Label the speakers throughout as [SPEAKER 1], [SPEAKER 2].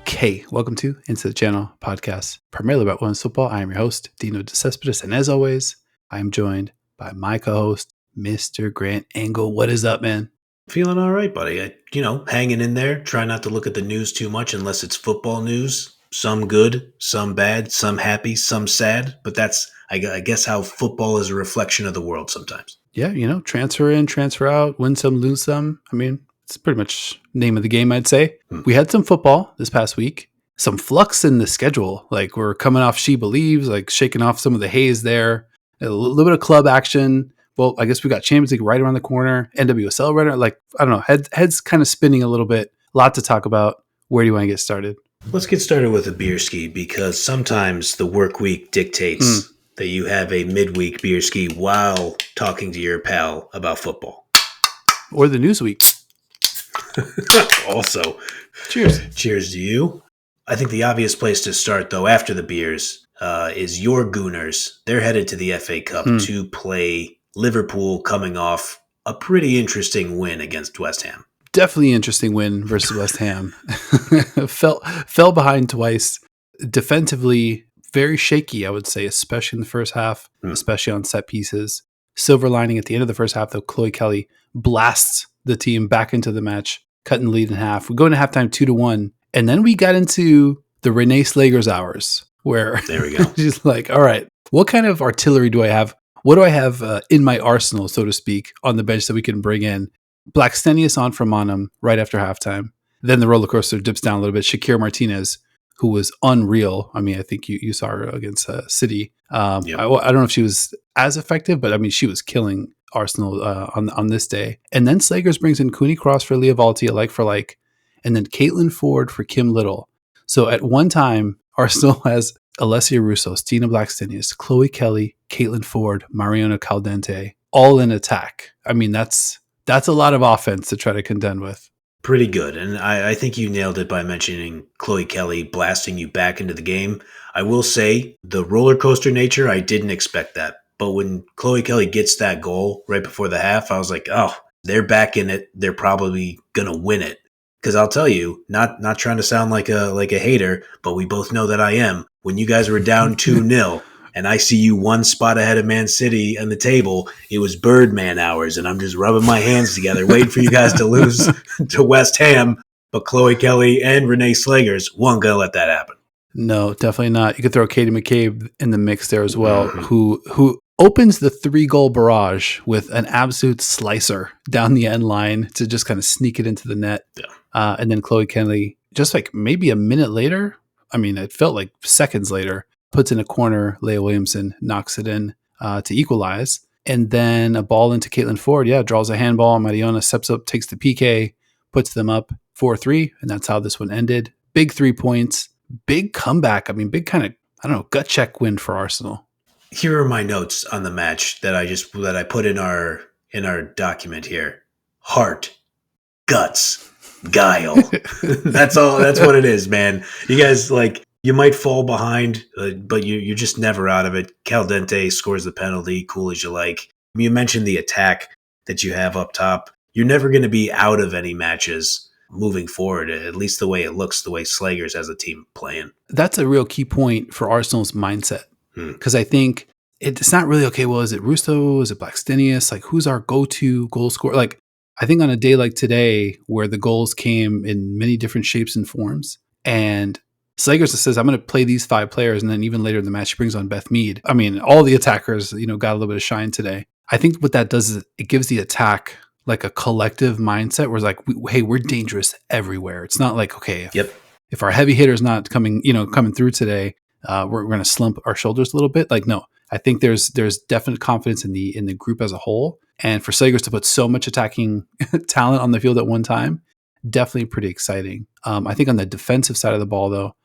[SPEAKER 1] Okay, welcome to Into the Channel podcast, primarily about women's football. I am your host, Dino DeCespedes, and as always, I am joined by my co-host, Mr. Grant Engel. What is up, man?
[SPEAKER 2] Feeling all right, buddy. Hanging in there. Try not to look at the news too much unless it's football news. Some good, some bad, some happy, some sad. But that's, I guess, how football is a reflection of the world sometimes.
[SPEAKER 1] Yeah, transfer in, transfer out, win some, lose some. I mean, it's pretty much name of the game, I'd say. We had some football this past week, some flux in the schedule. Like we're coming off She Believes, like shaking off some of the haze there, a little bit of club action. Well, I guess we got Champions League right around the corner, NWSL right around, like, I don't know, heads kind of spinning a little bit. A lot to talk about. Where do you want to get started?
[SPEAKER 2] Let's get started with a beer ski because sometimes the work week dictates that you have a midweek beer ski while talking to your pal about football.
[SPEAKER 1] Or the news week.
[SPEAKER 2] Also.
[SPEAKER 1] Cheers.
[SPEAKER 2] Cheers to you. I think the obvious place to start, though, after the beers, is your Gooners. They're headed to the FA Cup to play Liverpool, coming off a pretty interesting win against West Ham.
[SPEAKER 1] Definitely interesting win versus West Ham. fell behind twice. Defensively, very shaky, I would say, especially in the first half, especially on set pieces. Silver lining at the end of the first half, though, Chloe Kelly blasts the team back into the match, cutting the lead in half. We go into halftime 2-1, and then we got into the Renee Slager's hours, where
[SPEAKER 2] there we go.
[SPEAKER 1] She's like, all right, what kind of artillery do I have? What do I have in my arsenal, so to speak, on the bench that we can bring in? Blackstenius on from Monum right after halftime. Then the roller coaster dips down a little bit. Shakira Martinez, who was unreal. I mean, I think you saw her against City. I don't know if she was as effective, but I mean, she was killing Arsenal on this day. And then Slagers brings in Cooney Cross for Leah Valti, a like for like, and then Caitlin Ford for Kim Little. So at one time, Arsenal has Alessia Russo, Stina Blackstenius, Chloe Kelly, Caitlin Ford, Mariona Caldente, all in attack. I mean, that's a lot of offense to try to contend with.
[SPEAKER 2] Pretty good. And I think you nailed it by mentioning Chloe Kelly blasting you back into the game. I will say the roller coaster nature, I didn't expect that. But when Chloe Kelly gets that goal right before the half, I was like, oh, they're back in it. They're probably going to win it. Because I'll tell you, not trying to sound like a hater, but we both know that I am. When you guys were down 2-0 and I see you one spot ahead of Man City on the table, it was Birdman hours, and I'm just rubbing my hands together, waiting for you guys to lose to West Ham. But Chloe Kelly and Renee Slagers weren't going to let that happen.
[SPEAKER 1] No, definitely not. You could throw Katie McCabe in the mix there as well, who opens the 3-goal barrage with an absolute slicer down the end line to just kind of sneak it into the net.
[SPEAKER 2] Yeah.
[SPEAKER 1] And then Chloe Kelly, just like maybe a minute later, I mean, it felt like seconds later, puts in a corner. Leah Williamson knocks it in to equalize. And then a ball into Caitlin Ford. Yeah, draws a handball. Mariona steps up, takes the PK, puts them up 4-3. And that's how this one ended. Big 3 points. Big comeback. I mean, big kind of, I don't know, gut check win for Arsenal.
[SPEAKER 2] Here are my notes on the match that I put in our document here. Heart, guts, guile. That's all. That's what it is, man. You guys, like, you might fall behind, but you're just never out of it. Caldente scores the penalty, cool as you like. You mentioned the attack that you have up top. You're never going to be out of any matches moving forward, at least the way it looks, the way Slagers as a team playing.
[SPEAKER 1] That's a real key point for Arsenal's mindset. Because I think it's not really, okay, well, is it Russo? Is it Blackstenius? Like, who's our go-to goal scorer? Like, I think on a day like today, where the goals came in many different shapes and forms, and Slagers says, I'm going to play these 5 players, and then even later in the match, he brings on Beth Mead. I mean, all the attackers, got a little bit of shine today. I think what that does is it gives the attack like a collective mindset where it's like, hey, we're dangerous everywhere. It's not like, okay, if our heavy hitter's not coming through today, we're going to slump our shoulders a little bit. Like, no, I think there's definite confidence in the group as a whole. And for Slagers to put so much attacking talent on the field at one time, definitely pretty exciting. I think on the defensive side of the ball, though,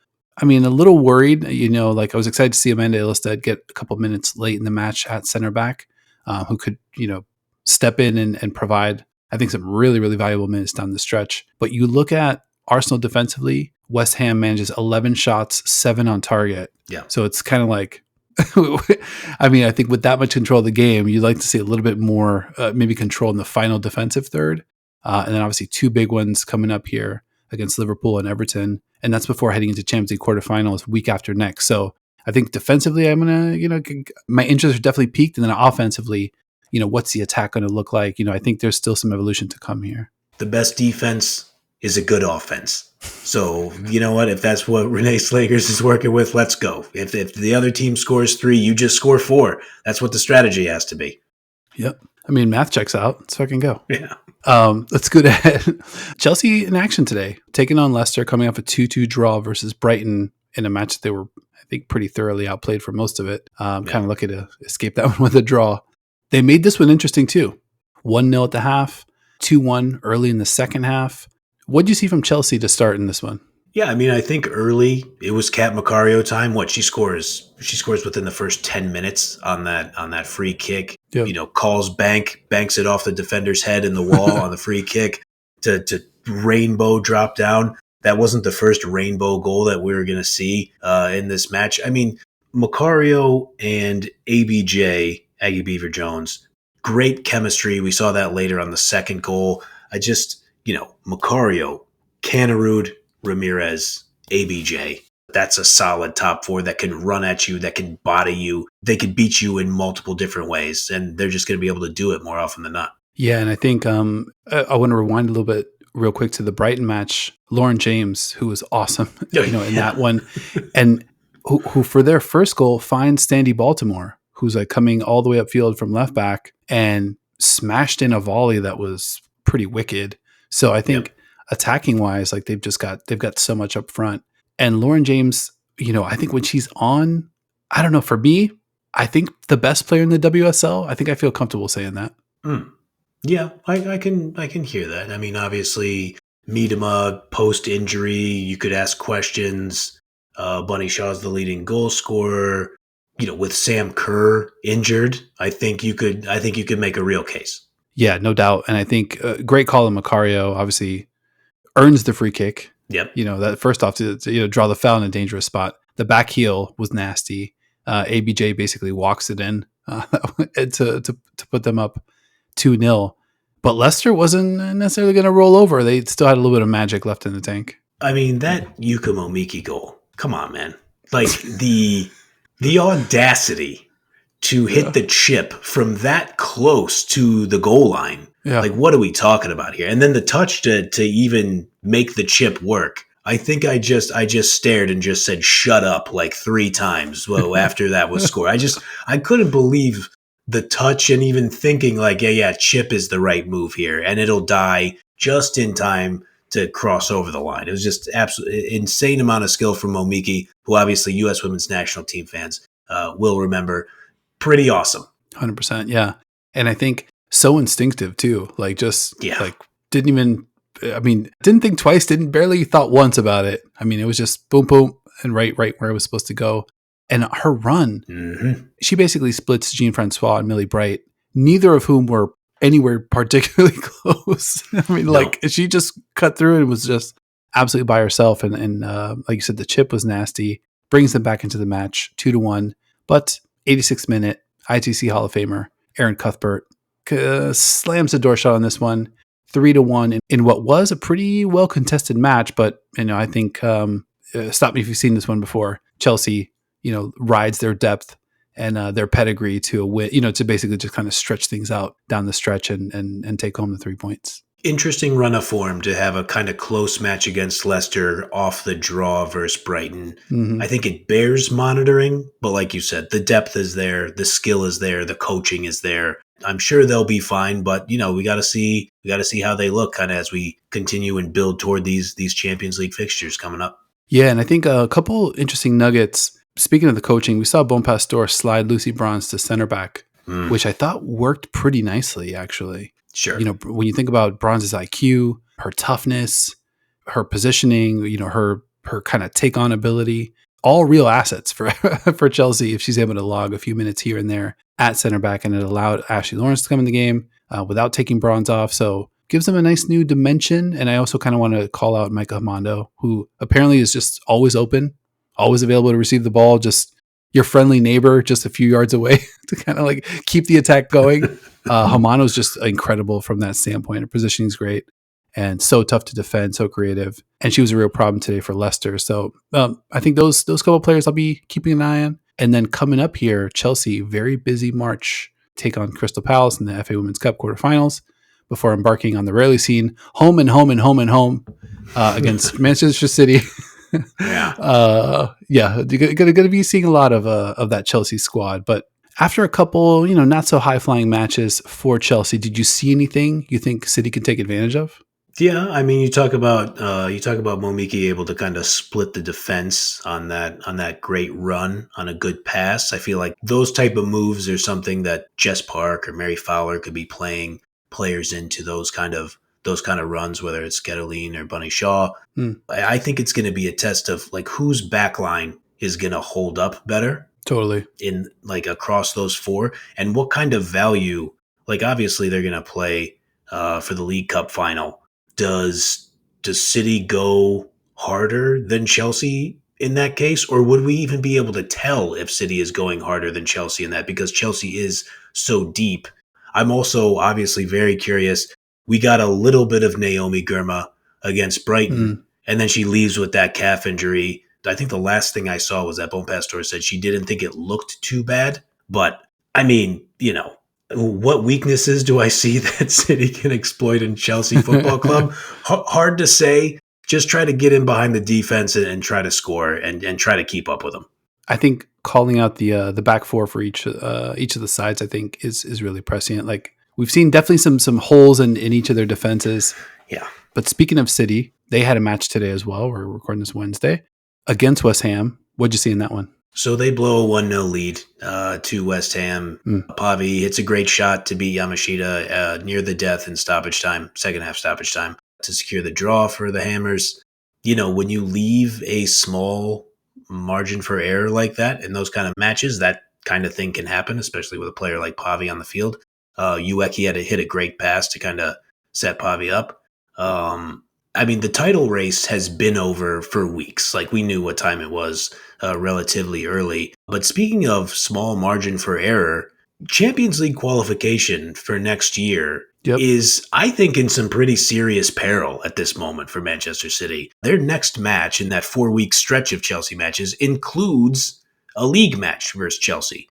[SPEAKER 1] I mean, a little worried, like I was excited to see Amanda Ilestead get a couple minutes late in the match at center back, who could, step in and provide, I think, some really, really valuable minutes down the stretch. But you look at Arsenal defensively, West Ham manages 11 shots, 7 on target.
[SPEAKER 2] Yeah.
[SPEAKER 1] So it's kind of like, I mean, I think with that much control of the game, you'd like to see a little bit more, maybe control in the final defensive third. And then obviously 2 big ones coming up here against Liverpool and Everton. And that's before heading into Champions League quarterfinals week after next. So I think defensively, I'm going to, my interests are definitely peaked. And then offensively, what's the attack going to look like? I think there's still some evolution to come here.
[SPEAKER 2] The best defense is a good offense. So, you know what? If that's what Renee Slagers is working with, let's go. If the other team scores 3, you just score 4. That's what the strategy has to be.
[SPEAKER 1] Yep. I mean, math checks out. Let's fucking go.
[SPEAKER 2] Yeah.
[SPEAKER 1] Let's go ahead. Chelsea in action today, taking on Leicester, coming off a 2-2 draw versus Brighton in a match that they were, I think, pretty thoroughly outplayed for most of it. Kind of lucky to escape that one with a draw. They made this one interesting too. 1-0 at the half, 2-1 early in the second half. What did you see from Chelsea to start in this one?
[SPEAKER 2] Yeah, I mean, I think early it was Kat Macario time. She scores within the first 10 minutes on that free kick. Yep. Banks it off the defender's head in the wall on the free kick to rainbow drop down. That wasn't the first rainbow goal that we were going to see in this match. I mean, Macario and ABJ, Aggie Beaver Jones, great chemistry. We saw that later on the second goal. Macario, Canarud, Ramirez, ABJ. That's a solid top 4 that can run at you, that can body you. They could beat you in multiple different ways, and they're just going to be able to do it more often than not.
[SPEAKER 1] Yeah, and I think I want to rewind a little bit real quick to the Brighton match. Lauren James, who was awesome, in that one, and who for their first goal finds Standy Baltimore, who's like coming all the way upfield from left back and smashed in a volley that was pretty wicked. So I think attacking wise, like they've got so much up front. And Lauren James, I think when she's on, I don't know, for me, I think the best player in the WSL. I think I feel comfortable saying that.
[SPEAKER 2] Yeah, I can hear that. I mean, obviously, Miedema post injury, you could ask questions. Bunny Shaw's the leading goal scorer. With Sam Kerr injured, I think you could make a real case.
[SPEAKER 1] Yeah, no doubt. And I think great call on Macario, obviously earns the free kick.
[SPEAKER 2] Yep.
[SPEAKER 1] That first off to draw the foul in a dangerous spot. The back heel was nasty. ABJ basically walks it in to put them up 2-0. But Leicester wasn't necessarily going to roll over. They still had a little bit of magic left in the tank.
[SPEAKER 2] I mean, that Yuka Momiki goal. Come on, man. Like the audacity to hit the chip from that close to the goal line. Yeah. Like, what are we talking about here? And then the touch to even make the chip work. I think I just stared and just said, shut up, like 3 times. Well, after that was scored. I couldn't believe the touch and even thinking like, chip is the right move here. And it'll die just in time to cross over the line. It was just absolutely insane amount of skill from Momiki, who obviously U.S. women's national team fans will remember. Pretty awesome.
[SPEAKER 1] 100%. Yeah. And I think so instinctive too. Like didn't think twice, barely thought once about it. I mean, it was just boom, boom, and right where it was supposed to go. And her run, she basically splits Jean-Francois and Millie Bright, neither of whom were anywhere particularly close. I mean, she just cut through and was just absolutely by herself. And like you said, the chip was nasty, brings them back into the match 2-1. But 86th minute, ITC Hall of Famer Aaron Cuthbert slams the door shot on this one, 3-1 in what was a pretty well contested match. But I think stop me if you've seen this one before. Chelsea, rides their depth and their pedigree to a win. To basically just kind of stretch things out down the stretch and take home the 3 points.
[SPEAKER 2] Interesting run of form to have a kind of close match against Leicester off the draw versus Brighton. Mm-hmm. I think it bears monitoring, but like you said, the depth is there, the skill is there, the coaching is there. I'm sure they'll be fine, but we got to see how they look kind of as we continue and build toward these Champions League fixtures coming up.
[SPEAKER 1] Yeah, and I think a couple interesting nuggets. Speaking of the coaching, we saw Bon Pastor slide Lucy Bronze to center back, which I thought worked pretty nicely, actually.
[SPEAKER 2] Sure.
[SPEAKER 1] When you think about Bronze's IQ, her toughness, her positioning, her kind of take on ability, all real assets for Chelsea if she's able to log a few minutes here and there at center back. And it allowed Ashley Lawrence to come in the game without taking Bronze off. So gives them a nice new dimension. And I also kind of want to call out Micah Hamando, who apparently is just always open, always available to receive the ball, just your friendly neighbor just a few yards away to kind of like keep the attack going. Hamano's just incredible from that standpoint. Her positioning is great. and so tough to defend, so creative. And she was a real problem today for Leicester. So I think those couple players I'll be keeping an eye on. And then coming up here, Chelsea, very busy March, take on Crystal Palace in the FA Women's Cup quarterfinals before embarking on the rarely seen home and home and home and home against Manchester City. Yeah, you're gonna be seeing a lot of that Chelsea squad. But after a couple, not so high flying matches for Chelsea, did you see anything you think City can take advantage of?
[SPEAKER 2] Yeah, I mean, you talk about Momiki able to kind of split the defense on that great run on a good pass. I feel like those type of moves are something that Jess Park or Mary Fowler could be playing players into those kind of runs, whether it's Cataline or Bunny Shaw. I think it's going to be a test of like whose back line is going to hold up better
[SPEAKER 1] Totally.
[SPEAKER 2] in like across those four, and what kind of value. Like obviously they're going to play for the League Cup final. Does City go harder than Chelsea in that case, or would we even be able to tell if City is going harder than Chelsea in that, because Chelsea is so deep? I'm also obviously very curious. We got a little bit of Naomi Girma against Brighton, and then she leaves with that calf injury. I think the last thing I saw was that Bon Pastor said she didn't think it looked too bad, but I mean, what weaknesses do I see that City can exploit in Chelsea Football Club? Hard to say. Just try to get in behind the defense and try to score and try to keep up with them.
[SPEAKER 1] I think calling out the back four for each of the sides, I think is really prescient. Like we've seen definitely some holes in each of their defenses.
[SPEAKER 2] Yeah.
[SPEAKER 1] But speaking of City, they had a match today as well. We're recording this Wednesday against West Ham. What'd you see in that one?
[SPEAKER 2] So they blow a 1-0 lead to West Ham. Pavi hits a great shot to beat Yamashita near the death in stoppage time, second half stoppage time, to secure the draw for the Hammers. When you leave a small margin for error like that in those kind of matches, that kind of thing can happen, especially with a player like Pavi on the field. Ueki had to hit a great pass to kind of set Pavi up. The title race has been over for weeks. Like we knew what time it was relatively early. But speaking of small margin for error, Champions League qualification for next year is, I think, in some pretty serious peril at this moment for Manchester City. Their next match in that 4-week stretch of Chelsea matches includes a league match versus Chelsea.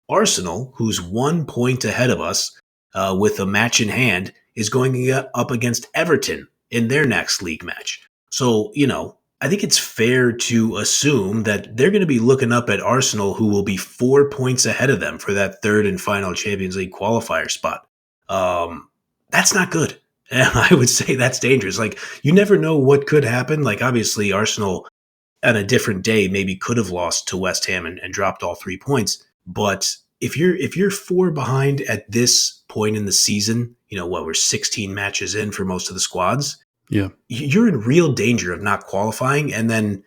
[SPEAKER 2] Arsenal, who's 1 point ahead of us with a match in hand, is going up against Everton in their next league match. So, I think it's fair to assume that they're going to be looking up at Arsenal, who will be 4 points ahead of them for that third and final Champions League qualifier spot. That's not good. I would say that's dangerous. Like, you never know what could happen. Like, obviously, Arsenal on a different day maybe could have lost to West Ham and dropped all 3 points. But if you're 4 behind at this point in the season, we're 16 matches in for most of the squads.
[SPEAKER 1] Yeah,
[SPEAKER 2] you're in real danger of not qualifying. And then,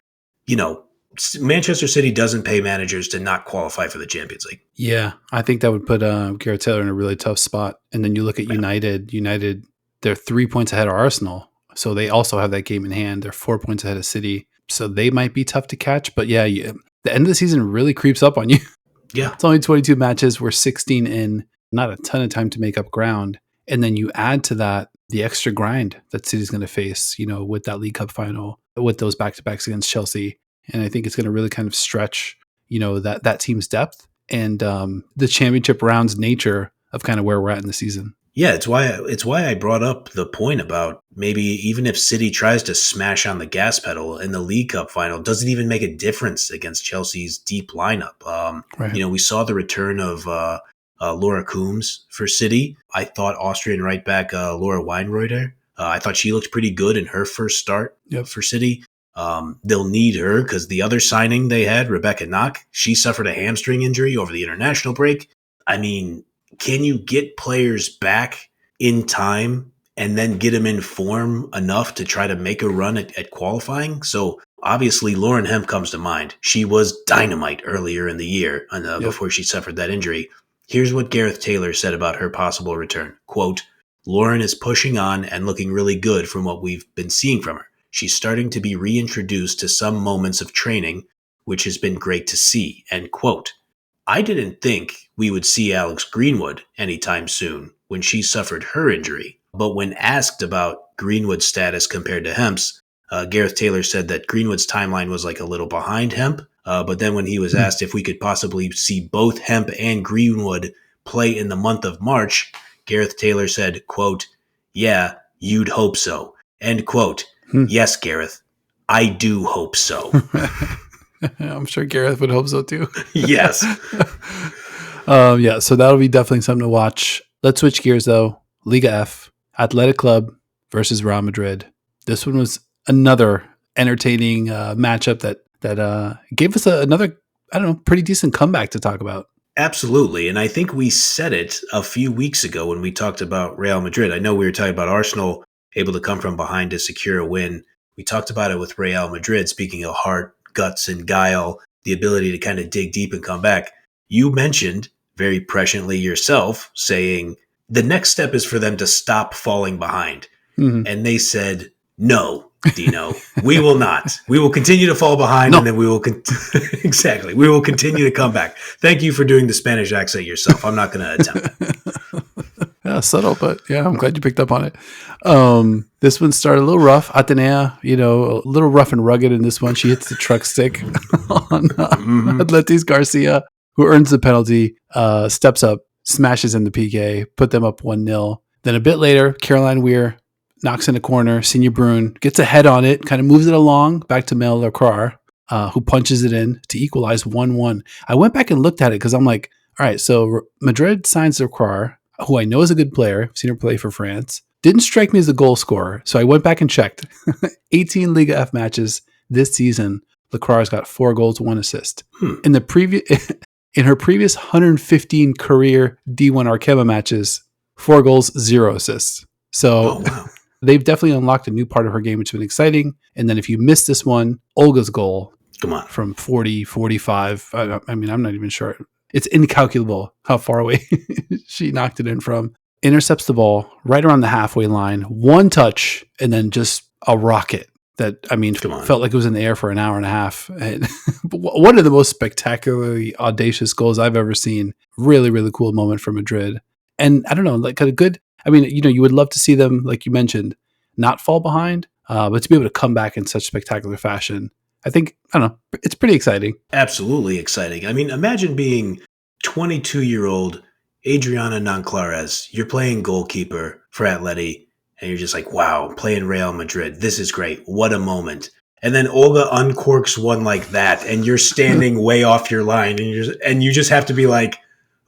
[SPEAKER 2] Manchester City doesn't pay managers to not qualify for the Champions League.
[SPEAKER 1] Yeah, I think that would put Gareth Taylor in a really tough spot. And then you look at United. United, they're 3 points ahead of Arsenal. So they also have that game in hand. They're 4 points ahead of City. So they might be tough to catch. But yeah, the end of the season really creeps up on you.
[SPEAKER 2] Yeah.
[SPEAKER 1] It's only 22 matches. We're 16 in. Not a ton of time to make up ground. And then you add to that the extra grind that City's going to face, with that League Cup final, with those back-to-backs against Chelsea. And I think it's going to really kind of stretch, that team's depth and the championship round's nature of kind of where we're at in the season.
[SPEAKER 2] Yeah, it's why I brought up the point about maybe even if City tries to smash on the gas pedal in the League Cup final, does it even make a difference against Chelsea's deep lineup?
[SPEAKER 1] Right.
[SPEAKER 2] We saw the return of Laura Coombs for City. I thought Austrian right back Laura Weinreuter. I thought she looked pretty good in her first start for City. They'll need her because the other signing they had, Rebecca Knock, she suffered a hamstring injury over the international break. I mean, can you get players back in time and then get them in form enough to try to make a run at qualifying? So obviously Lauren Hemp comes to mind. She was dynamite earlier in the year before she suffered that injury. Here's what Gareth Taylor said about her possible return. Quote, "Lauren is pushing on and looking really good from what we've been seeing from her. She's starting to be reintroduced to some moments of training, which has been great to see." End quote. I didn't think we would see Alex Greenwood anytime soon when she suffered her injury. But when asked about Greenwood's status compared to Hemp's. Gareth Taylor said that Greenwood's timeline was like a little behind Hemp, but then when he was asked if we could possibly see both Hemp and Greenwood play in the month of March, Gareth Taylor said, quote, "Yeah, you'd hope so." End quote. Yes, Gareth, I do hope so.
[SPEAKER 1] I'm sure Gareth would hope so too.
[SPEAKER 2] Yes.
[SPEAKER 1] Yeah, so that'll be definitely something to watch. Let's switch gears though. Liga F, Athletic Club versus Real Madrid. This one was another entertaining matchup that gave us another, I don't know, pretty decent comeback to talk about.
[SPEAKER 2] Absolutely. And I think we said it a few weeks ago when we talked about Real Madrid. I know we were talking about Arsenal able to come from behind to secure a win. We talked about it with Real Madrid, speaking of heart, guts, and guile, the ability to kind of dig deep and come back. You mentioned very presciently yourself saying the next step is for them to stop falling behind. Mm-hmm. And they said, no, Dino, we will not. We will continue to fall behind, and then we will exactly. We will continue to come back. Thank you for doing the Spanish accent yourself. I'm not going to attempt it.
[SPEAKER 1] Yeah, subtle, but yeah, I'm glad you picked up on it. This one started a little rough. Atenea, a little rough and rugged in this one. She hits the truck stick on Atletis Garcia, who earns the penalty, steps up, smashes in the PK, put them up 1-0. Then a bit later, Caroline Weir knocks in a corner. Senior Brun gets a head on it, kind of moves it along back to Mel Lacroix, who punches it in to equalize 1-1. I went back and looked at it because I'm like, all right, so Madrid signs Lacroix, who I know is a good player. I've seen her play for France. Didn't strike me as a goal scorer, so I went back and checked. 18 Liga F matches this season. Lacroix's got 4 goals, 1 assist. In her previous 115 career D1 Arkema matches, 4 goals, 0 assists. So they've definitely unlocked a new part of her game, which has been exciting. And then if you missed this one, Olga's goal from 40, 45. I mean, I'm not even sure. It's incalculable how far away she knocked it in from. Intercepts the ball right around the halfway line, 1 touch, and then just a rocket that, I mean, felt like it was in the air for an hour and a half. And one of the most spectacularly audacious goals I've ever seen. Really, really cool moment for Madrid. And I don't know, like a good, I mean, you would love to see them, like you mentioned, not fall behind, but to be able to come back in such spectacular fashion. I think, I don't know, it's pretty exciting.
[SPEAKER 2] Absolutely exciting. I mean, imagine being 22-year-old Adriana Nanclares. You're playing goalkeeper for Atleti, and you're just like, wow, playing Real Madrid. This is great. What a moment. And then Olga uncorks one like that, and you're standing way off your line, and you just have to be like,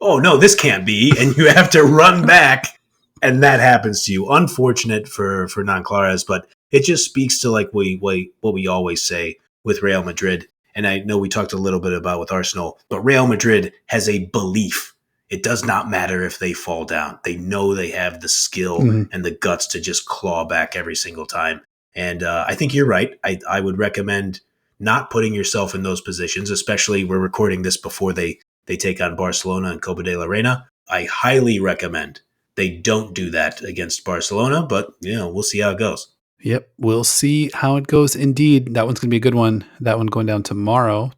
[SPEAKER 2] oh, no, this can't be. And you have to run back, and that happens to you. Unfortunate for Nanclares, but it just speaks to like what we always say with Real Madrid. And I know we talked a little bit about with Arsenal, but Real Madrid has a belief. It does not matter if they fall down. They know they have the skill and the guts to just claw back every single time. And I think you're right. I would recommend not putting yourself in those positions, especially we're recording this before they take on Barcelona and Copa de la Reina. I highly recommend they don't do that against Barcelona, but we'll see how it goes.
[SPEAKER 1] Yep, we'll see how it goes. Indeed, that one's going to be a good one. That one going down tomorrow.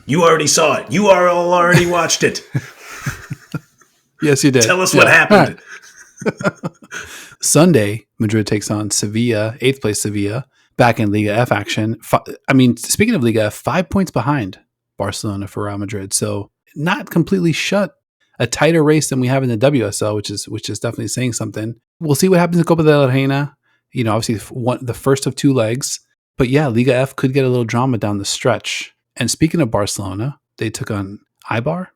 [SPEAKER 2] You already saw it. You already watched it.
[SPEAKER 1] Yes, you did.
[SPEAKER 2] Tell us what happened.
[SPEAKER 1] Right. Sunday, Madrid takes on Sevilla, 8th place Sevilla, back in Liga F action. I mean, speaking of Liga F, 5 points behind Barcelona for Real Madrid. So not completely shut. A tighter race than we have in the WSL, which is definitely saying something. We'll see what happens in Copa de la Reina. Obviously the first of 2 legs. But yeah, Liga F could get a little drama down the stretch. And speaking of Barcelona, they took on Eibar.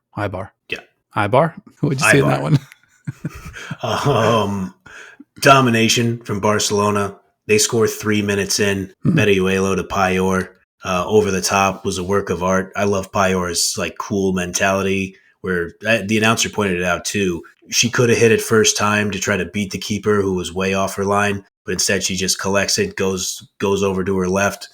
[SPEAKER 2] Yeah.
[SPEAKER 1] Eibar? What'd you say in that
[SPEAKER 2] one? Domination from Barcelona. They score 3 minutes in. Meruelo to Payor. Over the top was a work of art. I love Payor's like cool mentality, where the announcer pointed it out too. She could have hit it first time to try to beat the keeper who was way off her line, but instead she just collects it, goes over to her left.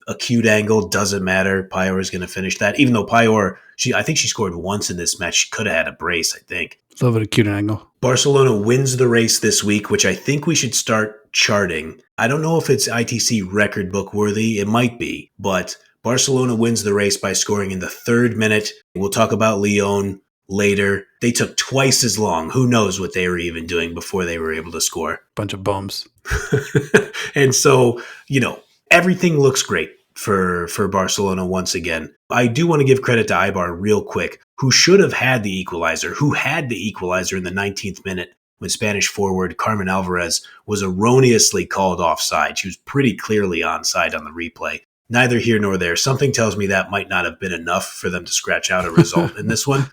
[SPEAKER 2] Acute angle, doesn't matter. Payor is going to finish that. Even though Payor, I think she scored once in this match. She could have had a brace, I think.
[SPEAKER 1] Love an acute angle.
[SPEAKER 2] Barcelona wins the race this week, which I think we should start charting. I don't know if it's ITC record book worthy. It might be, but Barcelona wins the race by scoring in the 3rd minute. We'll talk about Lyon. later. They took twice as long. Who knows what they were even doing before they were able to score.
[SPEAKER 1] Bunch of bums.
[SPEAKER 2] And so, everything looks great for Barcelona once again. I do want to give credit to Ibar real quick, who should have had the equalizer, in the 19th minute when Spanish forward Carmen Alvarez was erroneously called offside. She was pretty clearly onside on the replay. Neither here nor there. Something tells me that might not have been enough for them to scratch out a result in this one.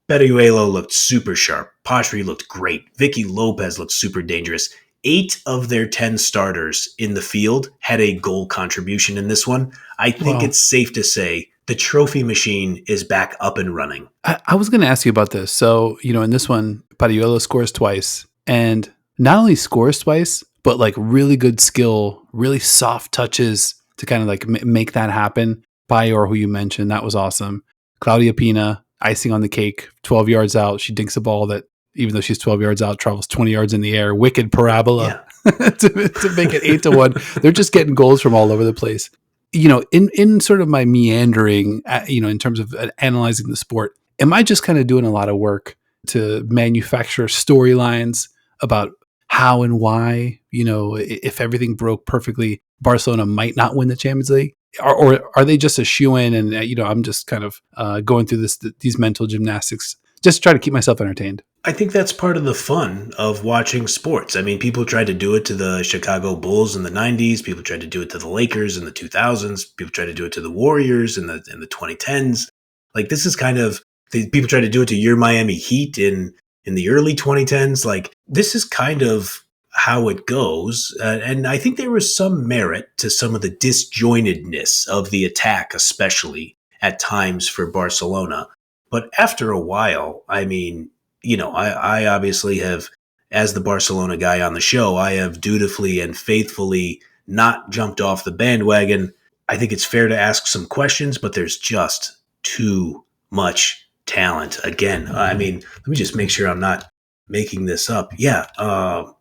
[SPEAKER 2] Beruelo looked super sharp. Patri looked great. Vicky Lopez looked super dangerous. 8 of their 10 starters in the field had a goal contribution in this one. I think It's safe to say the trophy machine is back up and running.
[SPEAKER 1] I was going to ask you about this. So, in this one, Pariuelo scores twice, and not only scores twice, but like really good skill, really soft touches to kind of like make that happen. Bayor, who you mentioned, that was awesome. Claudia Pina, icing on the cake, 12 yards out. She dinks a ball that, even though she's 12 yards out, travels 20 yards in the air. Wicked parabola to make it 8-1. They're just getting goals from all over the place. In sort of my meandering, in terms of analyzing the sport, am I just kind of doing a lot of work to manufacture storylines about how and why, if everything broke perfectly, Barcelona might not win the Champions League? Or are they just a shoo-in and, I'm just kind of going through these mental gymnastics just to try to keep myself entertained?
[SPEAKER 2] I think that's part of the fun of watching sports. I mean, people tried to do it to the Chicago Bulls in the 90s. People tried to do it to the Lakers in the 2000s. People tried to do it to the Warriors in the 2010s. Like, this is kind of, people tried to do it to your Miami Heat in the early 2010s. Like, this is kind of how it goes. And I think there was some merit to some of the disjointedness of the attack, especially at times for Barcelona. But after a while, I mean, I obviously have, as the Barcelona guy on the show, I have dutifully and faithfully not jumped off the bandwagon. I think it's fair to ask some questions, but there's just too much talent. Again, I mean, let me just make sure I'm not making this up. Yeah,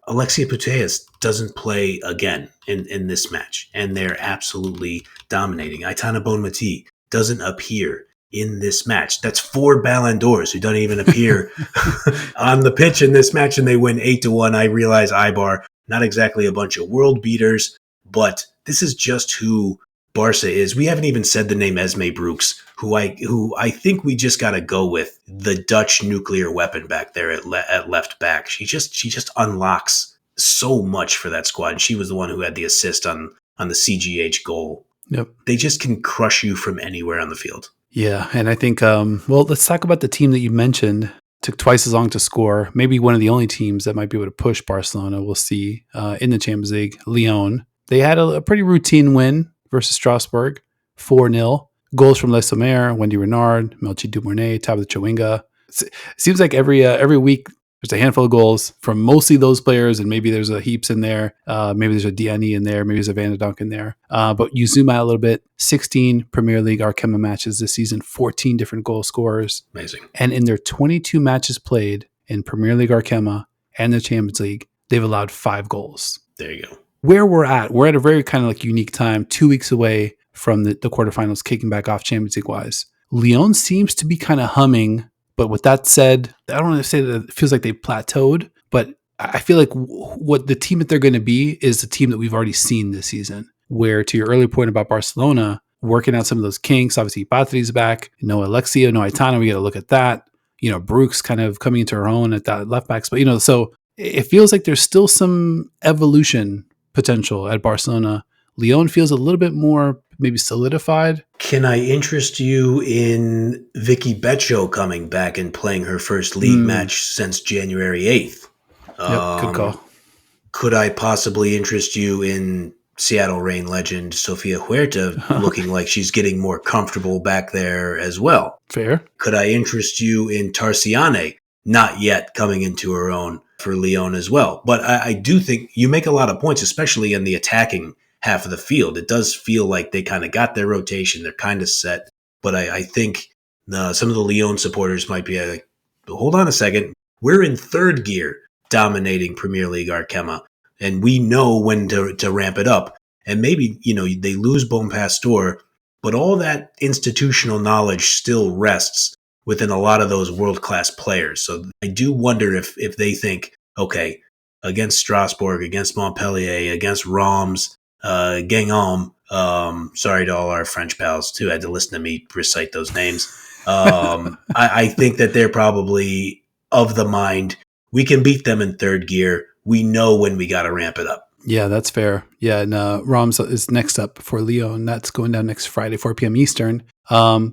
[SPEAKER 2] Alexia Putellas doesn't play again in this match, and they're absolutely dominating. Aitana Bonmati doesn't appear in this match. That's 4 Ballon d'Ors who don't even appear on the pitch in this match, and they win 8-1. I realize Ibar, not exactly a bunch of world beaters, but this is just who Barca is. We haven't even said the name Esme Brooks, who I think we just got to go with the Dutch nuclear weapon back there at left back. She just unlocks so much for that squad. And she was the one who had the assist on the CGH goal.
[SPEAKER 1] Yep.
[SPEAKER 2] They just can crush you from anywhere on the field.
[SPEAKER 1] Yeah, and I think, let's talk about the team that you mentioned. Took twice as long to score. Maybe one of the only teams that might be able to push Barcelona, we'll see, in the Champions League, Lyon. They had a pretty routine win versus Strasbourg, 4-0. Goals from Les Sommer, Wendy Renard, Melchi Dumornay, Tabitha Chawinga. It seems like every week there's a handful of goals from mostly those players, and maybe there's a Heaps in there. Maybe there's a Diani in there. Maybe there's a Van de Donk in there. But you zoom out a little bit, 16 Premier League Arkema matches this season, 14 different goal scorers.
[SPEAKER 2] Amazing.
[SPEAKER 1] And in their 22 matches played in Premier League Arkema and the Champions League, they've allowed 5 goals.
[SPEAKER 2] There you go.
[SPEAKER 1] Where we're at a very kind of like unique time, 2 weeks away from the quarterfinals kicking back off Champions League wise. Lyon seems to be kind of humming. But with that said, I don't want to say that it feels like they plateaued, but I feel like what the team that they're going to be is the team that we've already seen this season, where to your earlier point about Barcelona, working out some of those kinks, obviously Patri's back, no Alexia, no Aitana, we got to look at that. Brooks kind of coming into her own at that left back spot, so it feels like there's still some evolution potential at Barcelona. Lyon feels a little bit more maybe solidified.
[SPEAKER 2] Can I interest you in Vicky Beccio coming back and playing her first league match since January 8th?
[SPEAKER 1] Yep, good call.
[SPEAKER 2] Could I possibly interest you in Seattle Reign legend Sofia Huerta looking like she's getting more comfortable back there as well?
[SPEAKER 1] Fair.
[SPEAKER 2] Could I interest you in Tarsiane, not yet coming into her own for Lyon as well? But I do think you make a lot of points, especially in the attacking half of the field. It does feel like they kind of got their rotation. They're kind of set. But I think some of the Lyon supporters might be like, hold on a second. We're in third gear dominating Premier League Arkema, and we know when to ramp it up. And maybe, they lose Bon Pastor, but all that institutional knowledge still rests within a lot of those world-class players. So I do wonder if they think, okay, against Strasbourg, against Montpellier, against Reims, Guingamp, sorry to all our French pals who had to listen to me recite those names. I think that they're probably of the mind, we can beat them in third gear. We know when we got to ramp it up.
[SPEAKER 1] Yeah, that's fair. Yeah, and Reims is next up for Lyon. That's going down next Friday, 4 p.m. Eastern.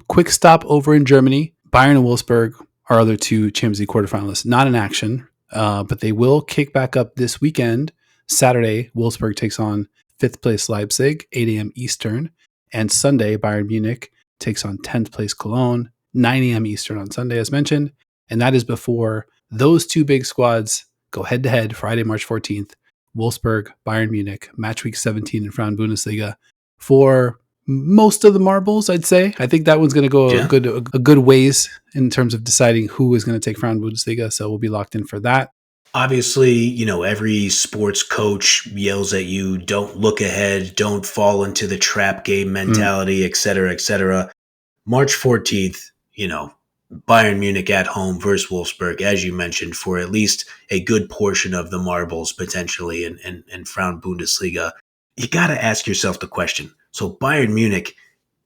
[SPEAKER 1] Quick stop over in Germany. Bayern and Wolfsburg are other two Champions League quarterfinalists. Not in action, but they will kick back up this weekend. Saturday, Wolfsburg takes on 5th place Leipzig, 8 a.m. Eastern. And Sunday, Bayern Munich takes on 10th place Cologne, 9 a.m. Eastern on Sunday, as mentioned. And that is before those two big squads go head-to-head Friday, March 14th. Wolfsburg, Bayern Munich, match week 17 in Frauen Bundesliga for most of the marbles, I'd say. I think that one's going to go a good ways in terms of deciding who is going to take Frauen Bundesliga, so we'll be locked in for that.
[SPEAKER 2] Obviously, every sports coach yells at you, don't look ahead, don't fall into the trap game mentality, et cetera, et cetera. March 14th, Bayern Munich at home versus Wolfsburg, as you mentioned, for at least a good portion of the marbles potentially in Frauen Bundesliga. You got to ask yourself the question. So Bayern Munich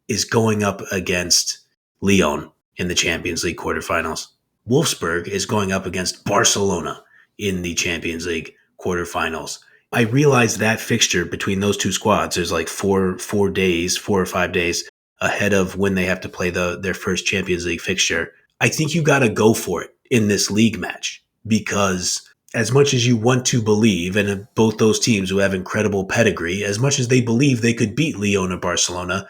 [SPEAKER 2] is going up against Lyon in the Champions League quarterfinals. Wolfsburg is going up against Barcelona in the Champions League quarterfinals. I realize that fixture between those two squads is like 4 or 5 days ahead of when they have to play their first Champions League fixture. I think you got to go for it in this league match, because as much as you want to believe, and both those teams who have incredible pedigree, as much as they believe they could beat Lyon or Barcelona,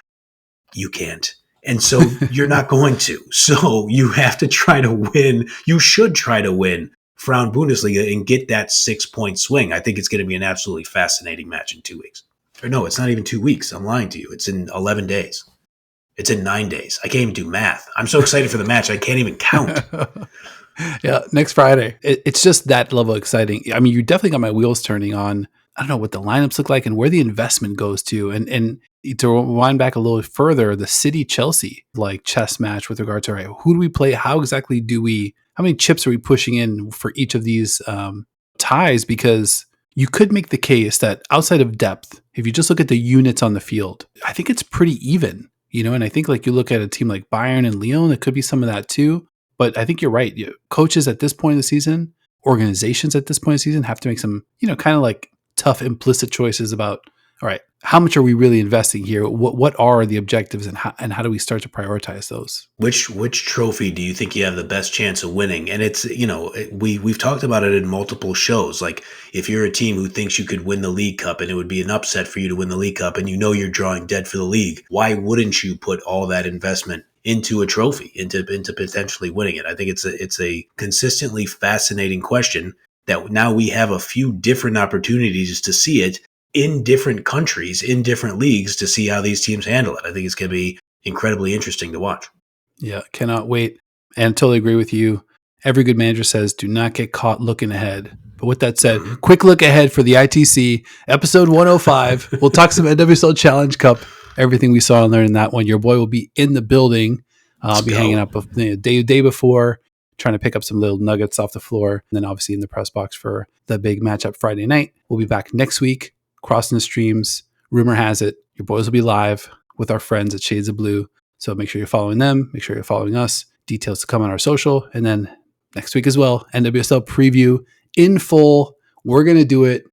[SPEAKER 2] you can't. And so you're not going to. So you have to try to win. You should try to win Frauen Bundesliga and get that 6-point swing. I think it's going to be an absolutely fascinating match in 2 weeks. Or no, it's not even 2 weeks. I'm lying to you. It's in 11 days. It's in 9 days. I can't even do math. I'm so excited for the match, I can't even count.
[SPEAKER 1] Yeah, next Friday. It's just that level of exciting. I mean, you definitely got my wheels turning on, I don't know, what the lineups look like and where the investment goes to. And to rewind back a little further, the City-Chelsea chess match with regard to, right, who do we play? How many chips are we pushing in for each of these ties? Because you could make the case that outside of depth, if you just look at the units on the field, I think it's pretty even. And I think you look at a team like Bayern and Lyon, it could be some of that too. But I think you're right. Coaches at this point of the season, organizations at this point of the season have to make some, kind of tough implicit choices about, all right, how much are we really investing here? What are the objectives, and how do we start to prioritize those?
[SPEAKER 2] Which trophy do you think you have the best chance of winning? And it's, we've talked about it in multiple shows. Like, if you're a team who thinks you could win the League Cup and it would be an upset for you to win the League Cup, and you're drawing dead for the league, why wouldn't you put all that investment into a trophy, into potentially winning it? I think it's a consistently fascinating question that now we have a few different opportunities to see it in different countries, in different leagues, to see how these teams handle it. I think it's going to be incredibly interesting to watch.
[SPEAKER 1] Yeah, cannot wait. And totally agree with you. Every good manager says, do not get caught looking ahead. But with that said, quick look ahead for the ITC, episode 105. We'll talk some NWSL Challenge Cup, everything we saw and learned in that one. Your boy will be in the building. I'll be hanging up the day before, trying to pick up some little nuggets off the floor. And then obviously in the press box for the big matchup Friday night. We'll be back next week, crossing the streams. Rumor has it, your boys will be live with our friends at Shades of Blue. So make sure you're following them. Make sure you're following us. Details to come on our social. And then next week as well, NWSL preview in full. We're going to do it.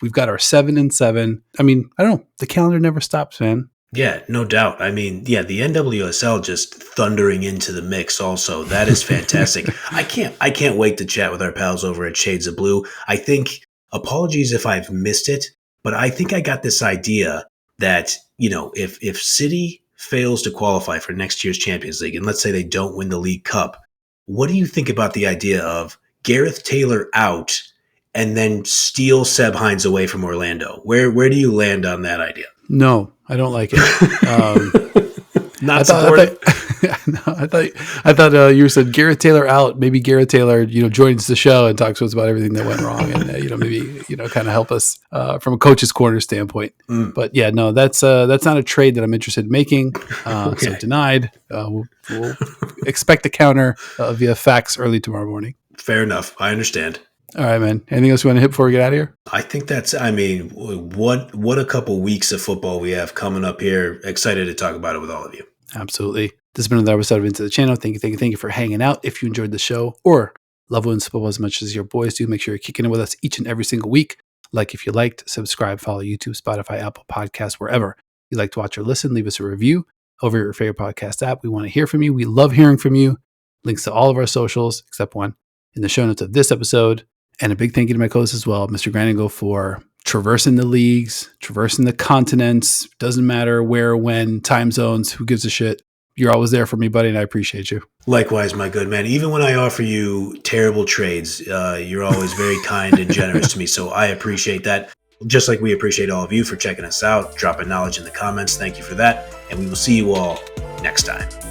[SPEAKER 1] We've got our 7-7. I mean, I don't know. The calendar never stops, man.
[SPEAKER 2] Yeah, no doubt. I mean, the NWSL just thundering into the mix also. That is fantastic. I can't wait to chat with our pals over at Shades of Blue. I think, apologies if I've missed it, but I think I got this idea that, if City fails to qualify for next year's Champions League, and let's say they don't win the League Cup, what do you think about the idea of Gareth Taylor out and then steal Seb Hines away from Orlando? Where do you land on that idea?
[SPEAKER 1] No, I don't like it.
[SPEAKER 2] Not supportive.
[SPEAKER 1] No, I thought you said Garrett Taylor out. Maybe Garrett Taylor, joins the show and talks to us about everything that went wrong, and maybe kind of help us from a coach's corner standpoint. But yeah, no, that's not a trade that I'm interested in making. So denied. We'll expect a counter via fax early tomorrow morning.
[SPEAKER 2] Fair enough. I understand.
[SPEAKER 1] All right, man. Anything else you want to hit before we get out of here?
[SPEAKER 2] I think what a couple weeks of football we have coming up here. Excited to talk about it with all of you.
[SPEAKER 1] Absolutely. This has been another episode of Into the Channel. Thank you for hanging out. If you enjoyed the show or love women's football as much as your boys do, make sure you're kicking it with us each and every single week. Like if you liked, subscribe, follow YouTube, Spotify, Apple Podcasts, wherever you like to watch or listen. Leave us a review over your favorite podcast app. We want to hear from you. We love hearing from you. Links to all of our socials, except one, in the show notes of this episode. And a big thank you to my co-host as well, Mr. Graningo, for traversing the leagues, traversing the continents. Doesn't matter where, when, time zones, who gives a shit. You're always there for me, buddy, and I appreciate you.
[SPEAKER 2] Likewise, my good man. Even when I offer you terrible trades, you're always very kind and generous to me. So I appreciate that. Just like we appreciate all of you for checking us out, dropping knowledge in the comments. Thank you for that. And we will see you all next time.